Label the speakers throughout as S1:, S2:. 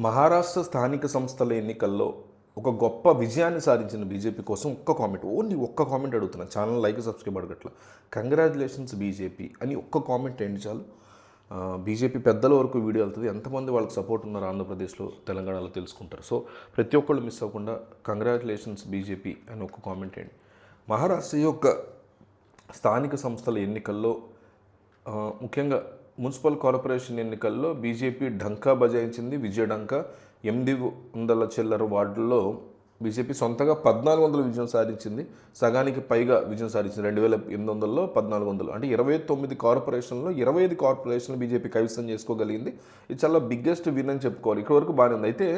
S1: మహారాష్ట్ర స్థానిక సంస్థల ఎన్నికల్లో ఒక గొప్ప విజయాన్ని సాధించిన బీజేపీ కోసం ఒక్క కామెంట్, ఓన్లీ ఒక్క కామెంట్ అడుగుతున్నాను. ఛానల్ లైక్ సబ్స్క్రైబ్ అడగట్లా. కంగ్రాచులేషన్స్ బీజేపీ అని ఒక్క కామెంట్ ఏంటి చాలు. బీజేపీ పెద్దల వరకు వీడియో వెళ్తుంది. ఎంతమంది వాళ్ళకి సపోర్ట్ ఉన్నారు ఆంధ్రప్రదేశ్లో, తెలంగాణలో తెలుసుకుంటారు. సో ప్రతి ఒక్కళ్ళు మిస్ అవ్వకుండా కంగ్రాచులేషన్స్ బీజేపీ అని ఒక్క కామెంట్ ఏంటి. మహారాష్ట్ర యొక్క స్థానిక సంస్థల ఎన్నికల్లో ముఖ్యంగా మున్సిపల్ కార్పొరేషన్ ఎన్నికల్లో బీజేపీ ఢంకా బజాయించింది. విజయ ఢంకా 800 చిల్లర వార్డుల్లో బీజేపీ సొంతగా 1400 విజయం సాధించింది. సగానికి పైగా విజయం సాధించింది. 2800లో 1400, అంటే 29 కార్పొరేషన్లో 25 కార్పొరేషన్లు బీజేపీ కైవసం చేసుకోగలిగింది. ఇది చాలా బిగ్గెస్ట్ విన్ అని చెప్పుకోవాలి. ఇక్కడ వరకు బాగానే ఉంది. అయితే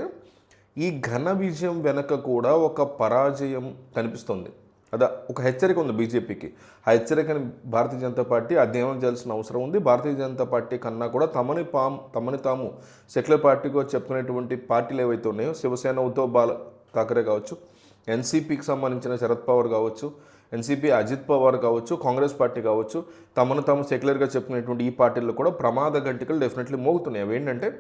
S1: ఈ ఘన విజయం వెనక కూడా ఒక పరాజయం కనిపిస్తుంది. అదా ఒక హెచ్చరిక ఉంది బీజేపీకి. ఆ హెచ్చరికని భారతీయ జనతా పార్టీ అధ్యయనం చేయాల్సిన అవసరం ఉంది. భారతీయ జనతా పార్టీ కన్నా కూడా తమని తాము సెక్యులర్ పార్టీగా చెప్పుకునేటువంటి పార్టీలు ఏవైతే ఉన్నాయో, శివసేన ఉద్ధవ్ ఠాకరే కావచ్చు, ఎన్సీపీకి సంబంధించిన శరద్ పవార్ కావచ్చు, ఎన్సీపీ అజిత్ పవార్ కావచ్చు, కాంగ్రెస్ పార్టీ కావచ్చు, తమను తాము సెక్యులర్గా చెప్పుకునేటువంటి ఈ పార్టీల్లో కూడా ప్రమాద గంటికలు డెఫినెట్లీ మోగుతున్నాయి. అవి ఏంటంటే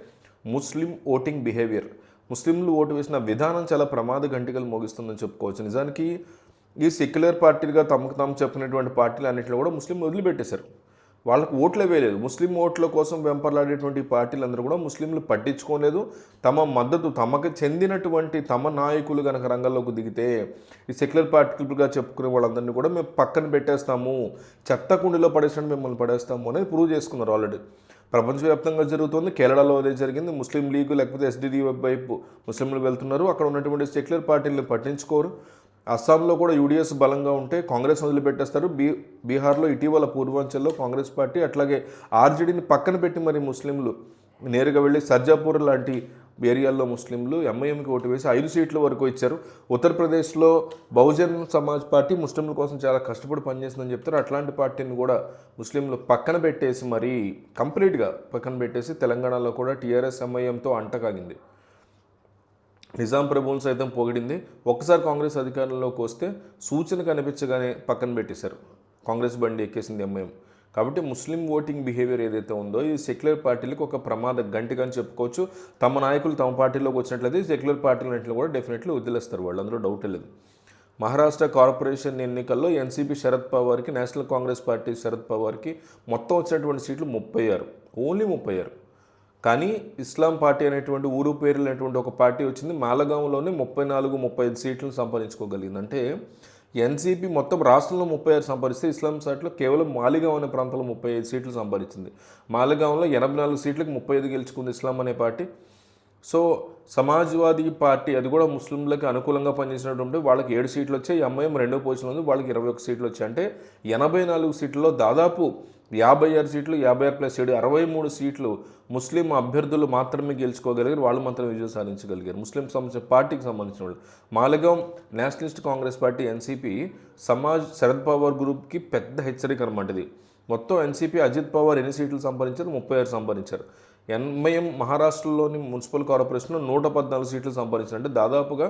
S1: ముస్లిం ఓటింగ్ బిహేవియర్, ముస్లింలు ఓటు వేసిన విధానం చాలా ప్రమాద గంటికలు మోగిస్తుందని చెప్పుకోవచ్చు. నిజానికి ఈ సెక్యులర్ పార్టీలుగా తమకు తాము చెప్పినటువంటి పార్టీలు అన్నింటిలో కూడా ముస్లింలు వదిలిపెట్టేశారు. వాళ్ళకు ఓట్లే వేయలేదు. ముస్లిం ఓట్ల కోసం వెంపర్లాడేటువంటి పార్టీలందరూ కూడా ముస్లింలు పట్టించుకోలేదు. తమ మద్దతు తమకు చెందినటువంటి తమ నాయకులు కనుక రంగంలోకి దిగితే ఈ సెక్యులర్ పార్టీలుగా చెప్పుకునే వాళ్ళందరినీ కూడా మేము పక్కన పెట్టేస్తాము, చెత్త కుండీలో పడేసినట్టు మిమ్మల్ని పడేస్తాము అనేది ప్రూవ్ చేసుకున్నారు ఆల్రెడీ. ప్రపంచవ్యాప్తంగా జరుగుతుంది. కేరళలో అదే జరిగింది. ముస్లిం లీగ్ లేకపోతే ఎస్డిడి వైపు ముస్లింలు వెళ్తున్నారు. అక్కడ ఉన్నటువంటి సెక్యులర్ పార్టీలను పట్టించుకోరు. అస్సాంలో కూడా యూడిఎస్ బలంగా ఉంటే కాంగ్రెస్ వదిలిపెట్టేస్తారు. బీహార్లో ఇటీవల పూర్వాంచల్లో కాంగ్రెస్ పార్టీ, అట్లాగే ఆర్జేడీని పక్కన పెట్టి మరి ముస్లింలు నేరుగా వెళ్ళి సర్జాపూర్ లాంటి ఏరియాల్లో ముస్లింలు ఎంఐఎంకి ఓటు వేసి 5 సీట్ల వరకు ఇచ్చారు. ఉత్తరప్రదేశ్లో బహుజన్ సమాజ్ పార్టీ ముస్లింల కోసం చాలా కష్టపడి పనిచేస్తుందని చెప్తారు. అట్లాంటి పార్టీని కూడా ముస్లింలు పక్కన పెట్టేసి మరి కంప్లీట్గా పక్కన పెట్టేసి తెలంగాణలో కూడా టీఆర్ఎస్ ఎంఐఎంతో అంటకాగింది. నిజాం ప్రభువులు సైతం పొగిడింది. ఒక్కసారి కాంగ్రెస్ అధికారంలోకి వస్తే సూచన కనిపించగానే పక్కన పెట్టేశారు. కాంగ్రెస్ బండి ఎక్కేసింది ఎంఐఎం. కాబట్టి ముస్లిం ఓటింగ్ బిహేవియర్ ఏదైతే ఉందో ఈ సెక్యులర్ పార్టీలకు ఒక ప్రమాద గంటిగా అని చెప్పుకోవచ్చు. తమ నాయకులు తమ పార్టీలోకి వచ్చినట్లయితే సెక్యులర్ పార్టీలన్నింటిలో కూడా డెఫినెట్లీ వదిలేస్తారు వాళ్ళు, అందులో డౌట్ లేదు. మహారాష్ట్ర కార్పొరేషన్ ఎన్నికల్లో ఎన్సీపీ శరద్ పవార్కి, నేషనల్ కాంగ్రెస్ పార్టీ శరద్ పవార్కి మొత్తం వచ్చినటువంటి సీట్లు 36, ఓన్లీ 36. కానీ ఇస్లాం పార్టీ అనేటువంటి ఊరు పేరు అనేటువంటి ఒక పార్టీ వచ్చింది. మాలగాంలోనే 34-35 సీట్లను సంపాదించుకోగలిగింది. అంటే ఎన్సీపీ మొత్తం రాష్ట్రంలో 36 సంపాదిస్తే ఇస్లాం పార్టీలో కేవలం మాలిగాం అనే ప్రాంతంలో 35 సీట్లు సంపాదించింది. మాలిగాంలో 84 సీట్లకు 35 గెలుచుకుంది ఇస్లాం అనే పార్టీ. సో సమాజ్వాదీ పార్టీ అది కూడా ముస్లింలకు అనుకూలంగా పనిచేసినటువంటి వాళ్ళకి 7 సీట్లు వచ్చాయి. ఎంఐఎం 2వ పొజిషన్లో ఉంది, వాళ్ళకి 21 సీట్లు వచ్చాయి. అంటే 84 సీట్లలో దాదాపు 56 సీట్లు, 56+7 63 సీట్లు ముస్లిం అభ్యర్థులు మాత్రమే గెలుచుకోగలిగారు. వాళ్ళు మాత్రమే విజయం సాధించగలిగారు. ముస్లిం సంబంధించిన పార్టీకి సంబంధించిన వాళ్ళు. మాలగాం నేషనలిస్ట్ కాంగ్రెస్ పార్టీ ఎన్సీపీ సమాజ్ శరద్ పవార్ గ్రూప్కి పెద్ద హెచ్చరిక అనమాట ఇది. మొత్తం ఎన్సీపీ అజిత్ పవార్ ఎన్ని సీట్లు సంపాదించారు? 36 సంపాదించారు. ఎంఐఎం మహారాష్ట్రలోని మున్సిపల్ కార్పొరేషన్లో 114 సీట్లు సంపాదించారు. అంటే దాదాపుగా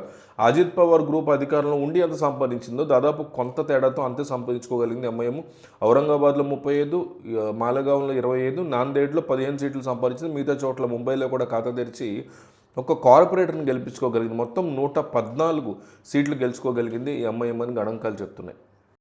S1: అజిత్ పవార్ గ్రూప్ అధికారంలో ఉండి ఎంత సంపాదించిందో దాదాపు కొంత తేడాతో అంతే సంపాదించుకోగలిగింది ఎంఐఎం. ఔరంగాబాద్లో 35, మాలగాంలో 25, నాందేడ్లో 15 సీట్లు సంపాదించింది. మిగతా చోట్ల ముంబైలో కూడా ఖాతా తెరిచి ఒక కార్పొరేటర్ని గెలిపించుకోగలిగింది. మొత్తం 114 సీట్లు గెలుచుకోగలిగింది ఈ ఎంఐఎం అని గణాంకాలు చెప్తున్నాయి.